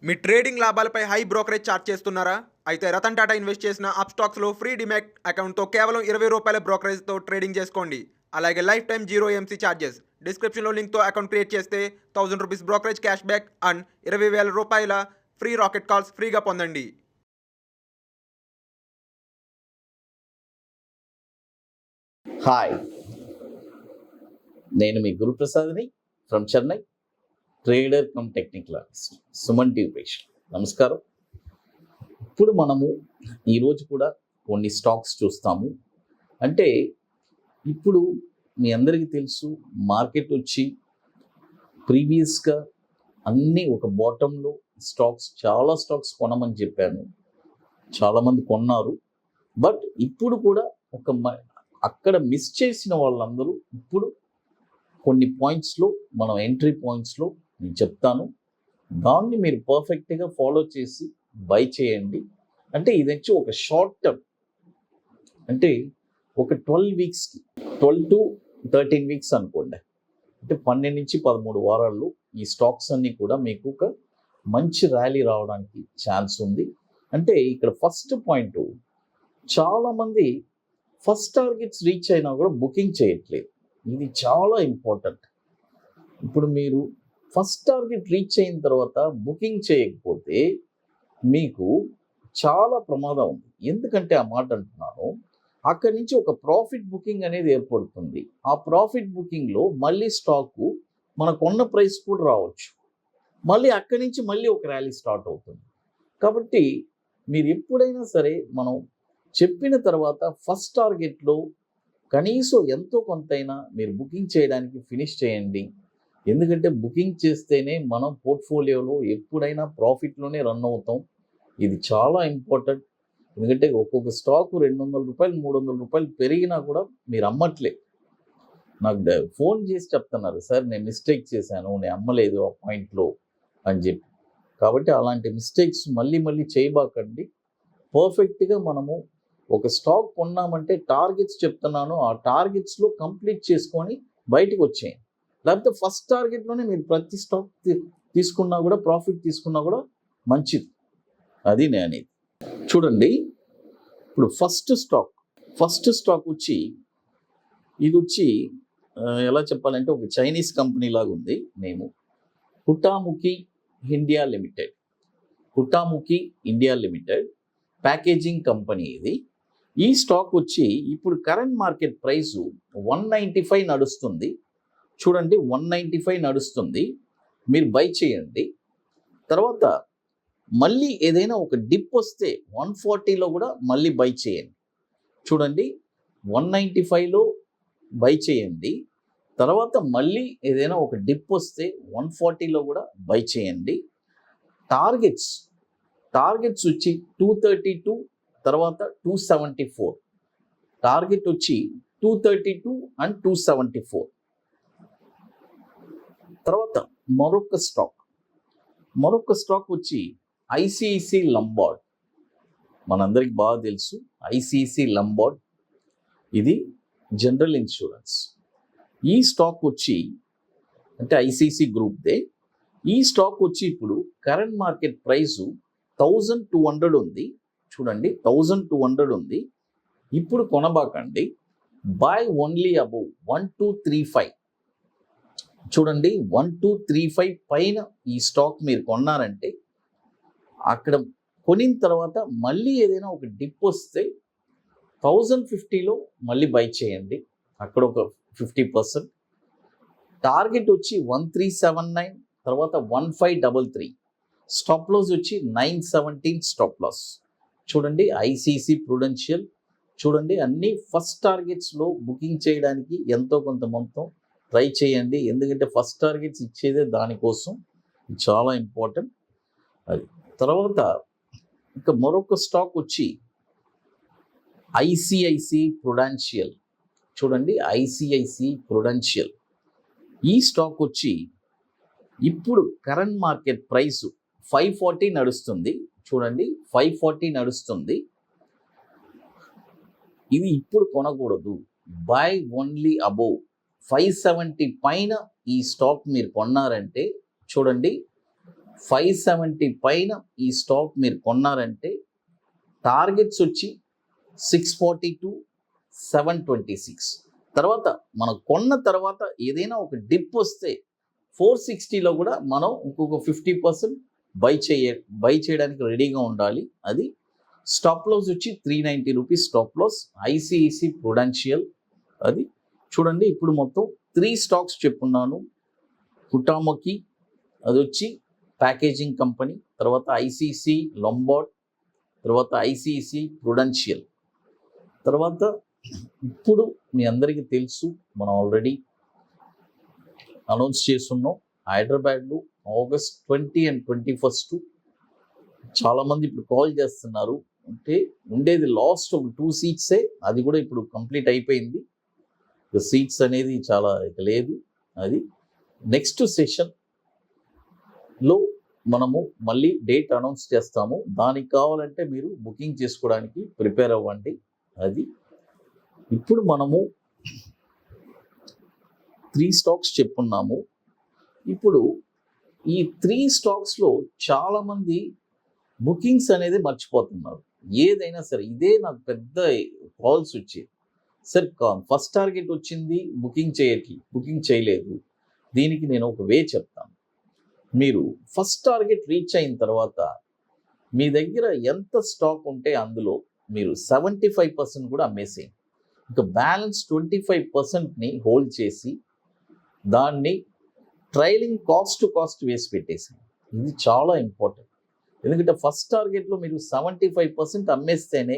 మీ trading లాభాలపై high brokerage charge చేస్తున్నారా? అయితే రతన్ టాటా ఇన్వెస్ట్ చేసిన అప్స్టాక్స్లో ఫ్రీ డిమాట్ అకౌంట్తో కేవలం ₹20 బ్రోకరేజ్తో ట్రేడింగ్ చేసుకోండి. అలాగే life time zero MC charges. డిస్క్రిప్షన్లో లింక్తో అకౌంట్ క్రియేట్ చేస్తే ₹1000 brokerage cash back and ₹20,000 free rocket calls ఫ్రీగా పొందండి. హాయ్, నేను మీ గురు ప్రసాద్ని from Chennai, trader cum technical artist, Suman TV ప్రేక్షకులు నమస్కారం. ఇప్పుడు మనము ఈరోజు కూడా కొన్ని స్టాక్స్ చూస్తాము. అంటే ఇప్పుడు మీ అందరికీ తెలుసు, మార్కెట్ వచ్చి ప్రీవియస్గా అన్నీ ఒక బాటంలో చాలా స్టాక్స్ కొనమని చెప్పాను. చాలామంది కొన్నారు. బట్ ఇప్పుడు కూడా అక్కడ మిస్ చేసిన వాళ్ళందరూ ఇప్పుడు కొన్ని పాయింట్స్లో, మనం ఎంట్రీ పాయింట్స్లో నేను చెప్తాను. దాన్ని మీరు పర్ఫెక్ట్గా ఫాలో చేసి బై చేయండి. అంటే ఇది వచ్చి ఒక షార్ట్ టర్మ్, అంటే ఒక 12 వీక్స్కి, 12 to 13 వీక్స్ అనుకోండి. అంటే 12 నుంచి 13 వారాల్లో ఈ స్టాక్స్ అన్నీ కూడా మీకు ఒక మంచి ర్యాలీ రావడానికి ఛాన్స్ ఉంది. అంటే ఇక్కడ ఫస్ట్ పాయింట్, చాలామంది ఫస్ట్ టార్గెట్స్ రీచ్ అయినా కూడా బుకింగ్ చేయట్లేదు. ఇది చాలా ఇంపార్టెంట్. ఇప్పుడు మీరు ఫస్ట్ టార్గెట్ రీచ్ అయిన తర్వాత బుకింగ్ చేయకపోతే మీకు చాలా ప్రమాదం ఉంది. ఎందుకంటే ఆ మాట అంటున్నాను, అక్కడి నుంచి ఒక ప్రాఫిట్ బుకింగ్ అనేది ఏర్పడుతుంది. ఆ ప్రాఫిట్ బుకింగ్లో మళ్ళీ స్టాకు మనకున్న ప్రైస్ కూడా రావచ్చు. మళ్ళీ అక్కడి నుంచి మళ్ళీ ఒక ర్యాలీ స్టార్ట్ అవుతుంది. కాబట్టి మీరు ఎప్పుడైనా సరే మనం చెప్పిన తర్వాత ఫస్ట్ టార్గెట్లో కనీసం ఎంతో కొంతైనా మీరు బుకింగ్ చేయడానికి ఫినిష్ చేయండి. ఎందుకంటే బుకింగ్ చేస్తేనే మనం పోర్ట్ఫోలియోలో ఎప్పుడైనా ప్రాఫిట్లోనే రన్ అవుతాం. ఇది చాలా ఇంపార్టెంట్. ఎందుకంటే ఒక్కొక్క స్టాక్ ₹200, ₹300 పెరిగినా కూడా మీరు అమ్మట్లే. నాకు ఫోన్ చేసి చెప్తున్నారు, సార్ నేను మిస్టేక్ చేశాను, నేను అమ్మలేదు ఆ పాయింట్లో అని చెప్పి. కాబట్టి అలాంటి మిస్టేక్స్ మళ్ళీ చేయబాకండి. పర్ఫెక్ట్గా మనము ఒక స్టాక్ కొన్నామంటే టార్గెట్స్ చెప్తున్నాను, ఆ టార్గెట్స్లో కంప్లీట్ చేసుకొని బయటకు వచ్చేయండి. లేకపోతే ఫస్ట్ టార్గెట్లోనే మీరు ప్రతి స్టాక్ తీసుకున్నా కూడా, ప్రాఫిట్ తీసుకున్నా కూడా మంచిది. అది నేను చూడండి. ఇప్పుడు ఫస్ట్ స్టాక్ వచ్చి ఇది వచ్చి ఎలా చెప్పాలంటే ఒక చైనీస్ కంపెనీ లాగా ఉంది. నేము హుటాముఖి ఇండియా లిమిటెడ్ ప్యాకేజింగ్ కంపెనీ ఇది. ఈ స్టాక్ వచ్చి ఇప్పుడు కరెంట్ మార్కెట్ ప్రైసు 195 నడుస్తుంది. చూడండి, 195 నడుస్తుంది. మీరు బై చేయండి. తర్వాత మళ్ళీ ఏదైనా ఒక డిప్ వస్తే 140లో కూడా మళ్ళీ బై చేయండి. చూడండి, 195లో బై చేయండి. తర్వాత మళ్ళీ ఏదైనా ఒక డిప్ వస్తే 140లో కూడా బై చేయండి. టార్గెట్స్ వచ్చి 232, తర్వాత 274. టార్గెట్ వచ్చి 232 అండ్ 274. తర్వాత మరొక స్టాక్ వచ్చి ఐసిఐసి లంబార్డ్. మనందరికి బాగా తెలుసు ఐసిఐసి లంబార్డ్. ఇది జనరల్ ఇన్సూరెన్స్. ఈ స్టాక్ వచ్చి అంటే ఐసిఐసి గ్రూప్దే. ఈ స్టాక్ వచ్చి ఇప్పుడు కరెంట్ మార్కెట్ ప్రైసు 1200 ఉంది. చూడండి, 1200 ఉంది. ఇప్పుడు కొనబాకండి. By only above 1235. చూడండి, 1235 పైన ఈ స్టాక్ మీరు కొన్నారంటే అక్కడ కొనిన తర్వాత మళ్ళీ ఏదైనా ఒక డిప్ వస్తే 1050లో మళ్ళీ బై చేయండి. అక్కడ ఒక 50%. టార్గెట్ వచ్చి 1379, తర్వాత 1533. స్టాప్ లాస్ వచ్చి 917 స్టాప్ లాస్. చూడండి, ఐసిఐసి ప్రుడెన్షియల్. చూడండి, అన్ని ఫస్ట్ టార్గెట్స్లో బుకింగ్ చేయడానికి ఎంతో కొంత మొత్తం ట్రై చేయండి. ఎందుకంటే ఫస్ట్ టార్గెట్స్ ఇచ్చేదే దానికోసం. చాలా ఇంపార్టెంట్ అది. తర్వాత ఇంకా మరొక స్టాక్ వచ్చి ఐసిఐసి ప్రుడెన్షియల్. చూడండి, ఐసిఐసి ప్రుడెన్షియల్. ఈ స్టాక్ వచ్చి ఇప్పుడు కరెంట్ మార్కెట్ ప్రైసు 540 నడుస్తుంది. చూడండి, 540 నడుస్తుంది. ఇది ఇప్పుడు కొనకూడదు. బై ఓన్లీ అబోవ్ 570 పైన ఈ స్టాక్ మీరు కొన్నారంటే చూడండి 570 పైన ఈ స్టాక్ మీరు కొన్నారంటే టార్గెట్స్ వచ్చి 640 టు 726. తర్వాత మనం కొన్న తర్వాత ఏదైనా ఒక డిప్ వస్తే 460లో కూడా మనం ఇంకొక 50% బై చేయడానికి రెడీగా ఉండాలి. అది స్టాప్ లాస్ వచ్చి 390 rupees stop loss. ICICI Prudential అది చూడండి. ఇప్పుడు మొత్తం 3 స్టాక్స్ చెప్పున్నాను. కుటామకి అది వచ్చి ప్యాకేజింగ్ కంపెనీ, తర్వాత ఐసిసి లొంబార్డ్, తర్వాత ఐసిసి ప్రుడెన్షియల్. తర్వాత ఇప్పుడు మీ అందరికీ తెలుసు, మనం ఆల్రెడీ అనౌన్స్ చేస్తున్నాం హైదరాబాద్లో August 20 and 21 చాలామంది ఇప్పుడు కాల్ చేస్తున్నారు. అంటే ఉండేది లాస్ట్ ఒక 2 సీట్సే, అది కూడా ఇప్పుడు కంప్లీట్ అయిపోయింది. సీట్స్ అనేది చాలా లేదు. అది నెక్స్ట్ సెషన్లో మనము మళ్ళీ డేట్ అనౌన్స్ చేస్తాము. దానికి కావాలంటే మీరు బుకింగ్ చేసుకోవడానికి ప్రిపేర్ అవ్వండి. అది ఇప్పుడు మనము 3 స్టాక్స్ చెప్పున్నాము. ఇప్పుడు ఈ 3 స్టాక్స్లో చాలామంది బుకింగ్స్ అనేది మర్చిపోతున్నారు. ఏదైనా సరే ఇదే నాకు పెద్ద కాల్స్ వచ్చేది, సార్ ఫస్ట్ టార్గెట్ వచ్చింది బుకింగ్ చేయలేదు. దీనికి నేను ఒక వే చెప్తాను. మీరు ఫస్ట్ టార్గెట్ రీచ్ అయిన తర్వాత మీ దగ్గర ఎంత స్టాక్ ఉంటే అందులో మీరు 75% కూడా అమ్మేసేయండి. ఇంకా బ్యాలెన్స్ 25%ని హోల్డ్ చేసి దాన్ని ట్రైలింగ్ కాస్ట్ వేసి పెట్టేసాను. ఇది చాలా ఇంపార్టెంట్. ఎందుకంటే ఫస్ట్ టార్గెట్లో మీరు 75% అమ్మేస్తేనే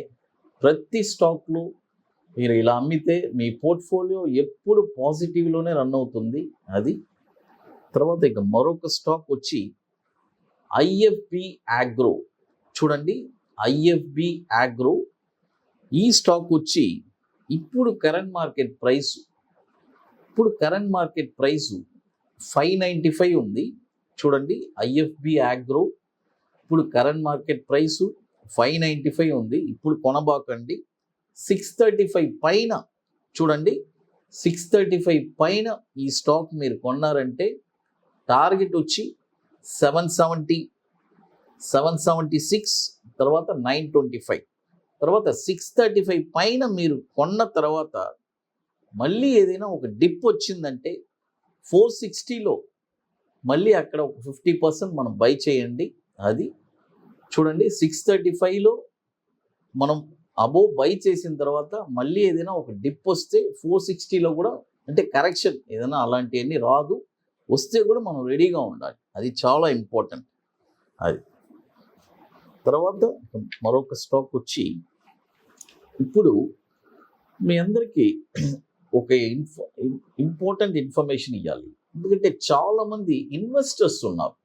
ప్రతి స్టాక్లో మీరు ఇలా అమ్మితే మీ పోర్ట్ఫోలియో ఎప్పుడు పాజిటివ్లోనే రన్ అవుతుంది. అది తర్వాత ఇక మరొక స్టాక్ వచ్చి ఐఎఫ్బి ఆగ్రో. చూడండి, ఐఎఫ్బి ఆగ్రో ఈ స్టాక్ వచ్చి ఇప్పుడు కరెంట్ మార్కెట్ ప్రైస్ 595 ఉంది. చూడండి, ఐఎఫ్బి ఆగ్రో ఇప్పుడు కరెంట్ మార్కెట్ ప్రైస్ 595 ఉంది. ఇప్పుడు కొనబాకండి. 635 పైన చూడండి, 635 పైన ఈ స్టాక్ మీరు కొన్నారంటే టార్గెట్ వచ్చి 776, తర్వాత 925, తర్వాత 635 పైన మీరు కొన్న తర్వాత మళ్ళీ ఏదైనా ఒక డిప్ వచ్చిందంటే 460లో మళ్ళీ అక్కడ ఒక 50% మనం బై చేయండి. అది చూడండి, 635లో మనం అబోవ్ బై చేసిన తర్వాత మళ్ళీ ఏదైనా ఒక డిప్ వస్తే 460లో కూడా, అంటే కరెక్షన్ ఏదైనా అలాంటివన్నీ రాదు, వస్తే కూడా మనం రెడీగా ఉండాలి. అది చాలా ఇంపార్టెంట్. అది తర్వాత మరొక స్టాక్ వచ్చి ఇప్పుడు మీ అందరికీ ఒక ఇంపార్టెంట్ ఇన్ఫర్మేషన్ ఇవ్వాలి. ఎందుకంటే చాలామంది ఇన్వెస్టర్స్ ఉన్నారు.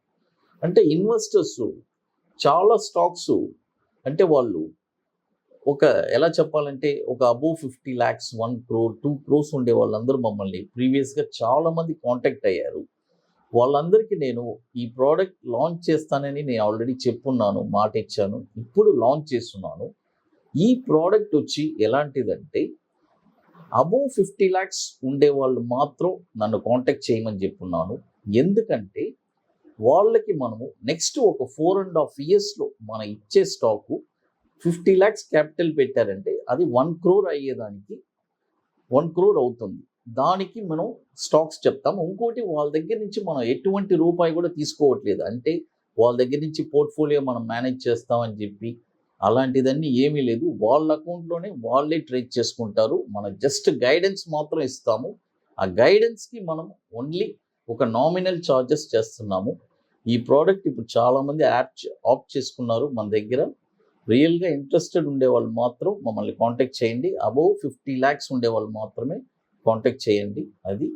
అంటే ఇన్వెస్టర్స్ చాలా స్టాక్స్, అంటే వాళ్ళు ఒక ఎలా చెప్పాలంటే ఒక అబోవ్ 50 lakhs, 1 crore, 2 crores ఉండే వాళ్ళందరూ మమ్మల్ని ప్రీవియస్గా చాలామంది కాంటాక్ట్ అయ్యారు. వాళ్ళందరికీ నేను ఈ ప్రోడక్ట్ లాంచ్ చేస్తానని నేను ఆల్రెడీ చెప్పున్నాను, మాట ఇచ్చాను. ఇప్పుడు లాంచ్ చేస్తున్నాను. ఈ ప్రోడక్ట్ వచ్చి ఎలాంటిదంటే అబోవ్ 50 lakhs ఉండే వాళ్ళు మాత్రం నన్ను కాంటాక్ట్ చేయమని చెప్పున్నాను. ఎందుకంటే వాళ్ళకి మనము నెక్స్ట్ ఒక 4.5 yearsలో మనం ఇచ్చే స్టాకు 50 lakhs క్యాపిటల్ పెట్టారంటే అది 1 crore అయ్యేదానికి 1 crore అవుతుంది. దానికి మనం స్టాక్స్ చెప్తాము. ఇంకోటి, వాళ్ళ దగ్గర నుంచి మనం ఎటువంటి రూపాయి కూడా తీసుకోవట్లేదు. అంటే వాళ్ళ దగ్గర నుంచి పోర్ట్ఫోలియో మనం మేనేజ్ చేస్తామని చెప్పి అలాంటిదన్నీ ఏమీ లేదు. వాళ్ళ అకౌంట్లోనే వాళ్ళే ట్రేడ్ చేసుకుంటారు. మనం జస్ట్ గైడెన్స్ మాత్రం ఇస్తాము. ఆ గైడెన్స్కి మనం ఓన్లీ ఒక నామినల్ ఛార్జెస్ చేస్తున్నాము. ఈ ప్రోడక్ట్ ఇప్పుడు చాలామంది ఆప్ట్ చేసుకున్నారు మన దగ్గర. రియల్గా ఇంట్రెస్టెడ్ ఉండేవాళ్ళు మాత్రం మమ్మల్ని కాంటాక్ట్ చేయండి. అబోవ్ 50 lakhs ఉండేవాళ్ళు మాత్రమే కాంటాక్ట్ చేయండి. అది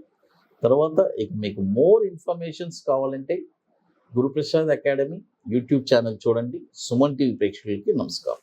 తర్వాత ఇక మీకు మోర్ ఇన్ఫర్మేషన్స్ కావాలంటే గురుప్రసాద్ అకాడమీ యూట్యూబ్ ఛానల్ చూడండి. సుమన్ టీవీ ప్రేక్షకులకి నమస్కారం.